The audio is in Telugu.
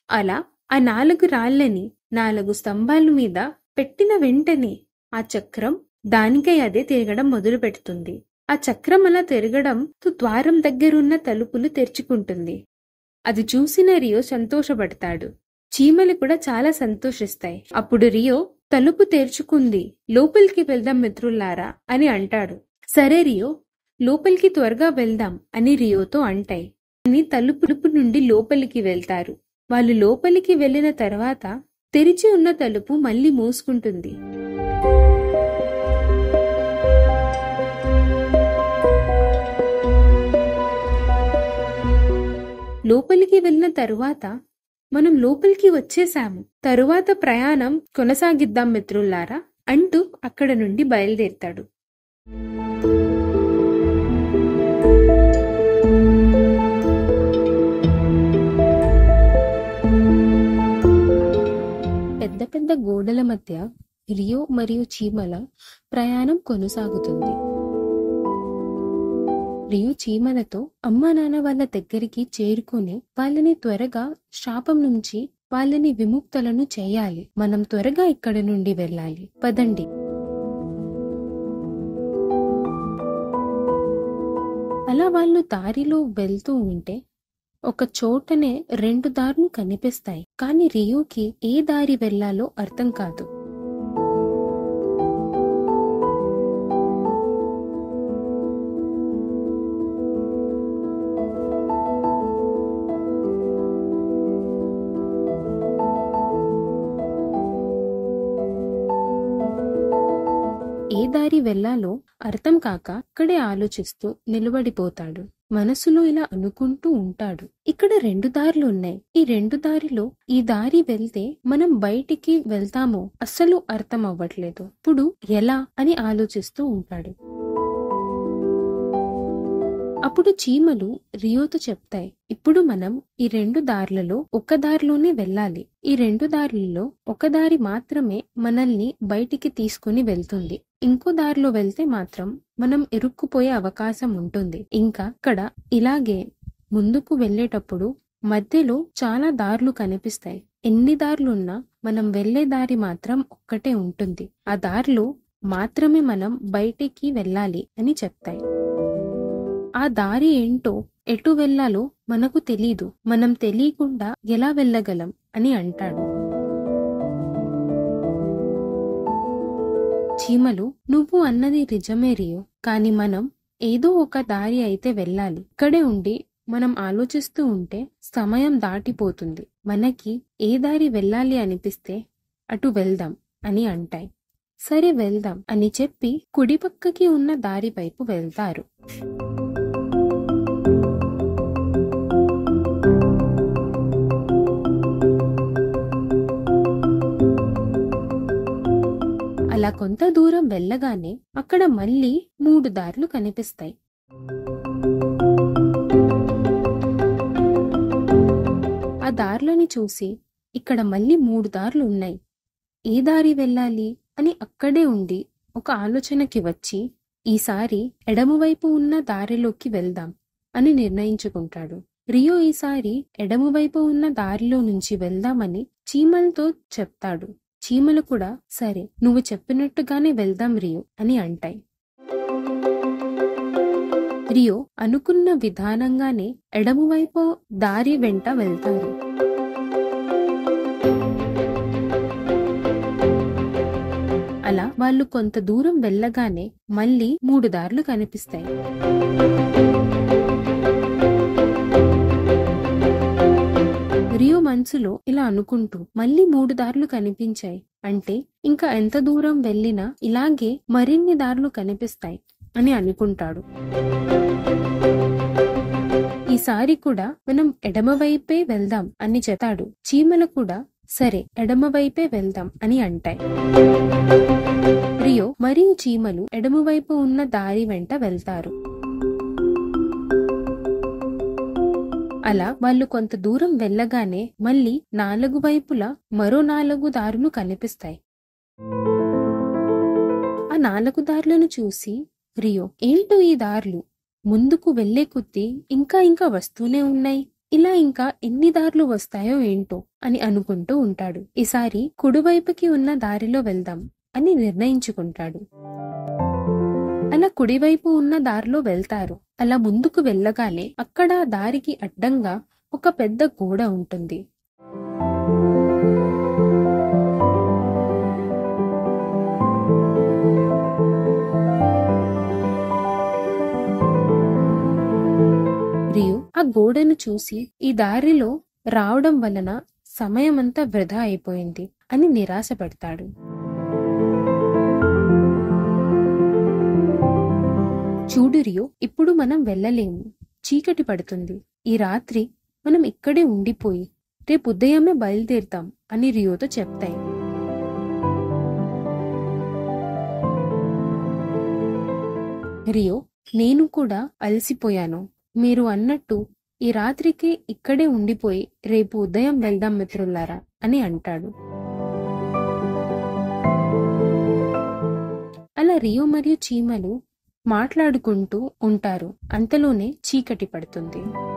అలా ఆ 4 రాళ్ళని 4 స్తంభాల మీద పెట్టిన వెంటనే ఆ చక్రం దానికై అదే తిరగడం మొదలు పెడుతుంది. ఆ చక్రం అలా తిరగడంతో ద్వారం దగ్గరున్న తలుపులు తెరుచుకుంటుంది. అది చూసిన రియో సంతోషపడతాడు. చీమలు కూడా చాలా సంతోషిస్తాయి. అప్పుడు రియో తలుపు తెరుచుకుంది, లోపలికి వెళ్దాం మిత్రులారా అని అంటాడు. సరే రియో, లోపలికి త్వరగా వెళ్దాం అని రియోతో అంటాయి. అని తలుపు నుండి లోపలికి వెళ్తారు. వాళ్ళు లోపలికి వెళ్ళిన తర్వాత తెరిచి ఉన్న తలుపు మళ్ళీ మూసుకుంటుంది. లోపలికి వెళ్ళిన తరువాత మనం లోపలికి వచ్చేసాము, తరువాత ప్రయాణం కొనసాగిద్దాం మిత్రులారా అంటూ అక్కడ నుండి బయలుదేరుతాడు. పెద్ద పెద్ద గోడల మధ్య రియో మరియు చీమల ప్రయాణం కొనసాగుతుంది. రియో చీమలతో అమ్మా నాన్న వాళ్ళ దగ్గరికి చేరుకొని వాళ్ళని త్వరగా శాపం నుంచి వాళ్ళని విముక్తులను చేయాలి. మనం త్వరగా ఇక్కడి నుండి వెళ్ళాలి, పదండి. అలా వాళ్ళు దారిలో వెళ్తూ ఉంటే ఒక చోటనే 2 దారులు కనిపిస్తాయి. కానీ రియోకి ఏ దారి వెళ్లాలో అర్థం కాదు. ఏ దారి వెళ్లాలో అర్థం కాక అక్కడే ఆలోచిస్తూ నిలబడిపోతాడు. మనసులో ఇలా అనుకుంటూ ఉంటాడు, ఇక్కడ 2 దారులు ఉన్నాయి. ఈ 2 దారిలో ఈ దారి వెళ్తే మనం బయటికి వెళ్తామో అస్సలు అర్థం అవ్వట్లేదు. ఇప్పుడు ఎలా అని ఆలోచిస్తూ ఉంటాడు. అప్పుడు చీమలు రియోతో చెప్తాయి, ఇప్పుడు మనం ఈ 2 దారులలో ఒక దారిలోనే వెళ్ళాలి. ఈ 2 దారులలో ఒక దారి మాత్రమే మనల్ని బయటికి తీసుకుని వెళ్తుంది. ఇంకో దారిలో వెళ్తే మాత్రం మనం ఇరుక్కుపోయే అవకాశం ఉంటుంది. ఇంకా అక్కడ ఇలాగే ముందుకు వెళ్ళేటప్పుడు మధ్యలో చాలా దారులు కనిపిస్తాయి. ఎన్ని దారులున్నా మనం వెళ్లే దారి మాత్రం ఒక్కటే ఉంటుంది. ఆ దారిలో మాత్రమే మనం బయటికి వెళ్ళాలి అని చెప్తాయి. ఆ దారి ఏంటో, ఎటు వెళ్లాలో మనకు తెలీదు, మనం తెలియకుండా ఎలా వెళ్ళగలం అని అంటాడు. చీమలు, నువ్వు అన్నది నిజమే రియో, కానీ మనం ఏదో ఒక దారి అయితే వెళ్ళాలి. ఇక్కడే ఉండి మనం ఆలోచిస్తూ ఉంటే సమయం దాటిపోతుంది. మనకి ఏ దారి వెళ్ళాలి అనిపిస్తే అటు వెళ్దాం అని అంటాయి. సరే వెళ్దాం అని చెప్పి కుడిపక్కకి ఉన్న దారి వైపు వెళ్తారు. అలా కొంత దూరం వెళ్ళగానే అక్కడ మళ్ళీ 3 దారులు కనిపిస్తాయి. ఆ దారులని చూసి ఇక్కడ మళ్ళీ 3 దారులు ఉన్నాయి, ఏ దారి వెళ్ళాలి అని అక్కడే ఉండి ఒక ఆలోచనకి వచ్చి ఈసారి ఎడమవైపు ఉన్న దారిలోకి వెళ్దాం అని నిర్ణయించుకుంటాడు. రియో ఈసారి ఎడమవైపు ఉన్న దారిలో నుంచి వెళ్దామని చీమలతో చెప్తాడు. చీమలు కూడా సరే నువ్వు చెప్పినట్టుగానే వెళ్దాం రియో అని అంటాయి. రియో అనుకున్న విధానంగానే ఎడమవైపు దారి వెంట వెళ్తారు. అలా వాళ్ళు కొంత దూరం వెళ్ళగానే మళ్ళీ 3 దారులు కనిపిస్తాయి. రియో మనసులో ఇలా అనుకుంటూ మళ్ళీ 3 దారులు కనిపించాయి అంటే ఇంకా ఎంత దూరం వెళ్ళినా ఇలాగే మరిన్ని దారులు కనిపిస్తాయి అని అనుకుంటాడు. ఈసారి కూడా మనం ఎడమవైపే వెళ్దాం అని చెప్తాడు. చీమలు కూడా సరే ఎడమవైపే వెళ్దాం అని అంటాయి. రియో మరియు చీమలు ఎడమవైపు ఉన్న దారి వెంట వెళ్తారు. అలా వాళ్ళు కొంత దూరం వెళ్ళగానే మళ్ళీ 4 వైపులా మరో 4 దారులు కనిపిస్తాయి. ఆ 4 దారులను చూసి రియో, ఏంటో ఈ దారులు, ముందుకు వెళ్లే కొద్దీ ఇంకా వస్తూనే ఉన్నాయి, ఇలా ఇంకా ఎన్ని దారులు వస్తాయో ఏంటో అని అనుకుంటూ ఉంటాడు. ఈసారి కుడివైపుకి ఉన్న దారిలో వెళ్దాం అని నిర్ణయించుకుంటాడు. అలా కుడివైపు ఉన్న దారిలో వెళ్తారు. అలా ముందుకు వెళ్ళగానే అక్కడ దారికి అడ్డంగా ఒక పెద్ద గోడ ఉంటుంది. రియో ఆ గోడను చూసి ఈ దారిలో రావడం వలన సమయమంతా వృధా అయిపోయింది అని నిరాశపడతాడు. చూడు రియో, ఇప్పుడు మనం వెళ్ళలేము, చీకటి పడుతుంది. ఈ రాత్రి మనం ఇక్కడే ఉండిపోయి రేపు ఉదయమే బయలుదేరుతాం అని రియోతో చెప్తాయి. రియో, నేను కూడా అలసిపోయాను. మీరు అన్నట్టు ఈ రాత్రికి ఇక్కడే ఉండిపోయి రేపు ఉదయం వెళ్దాం మిత్రులారా అని అంటాడు. అలా రియో మరియు చీమలు మాట్లాడుకుంటూ ఉంటారు. అంతలోనే చీకటి పడుతుంది.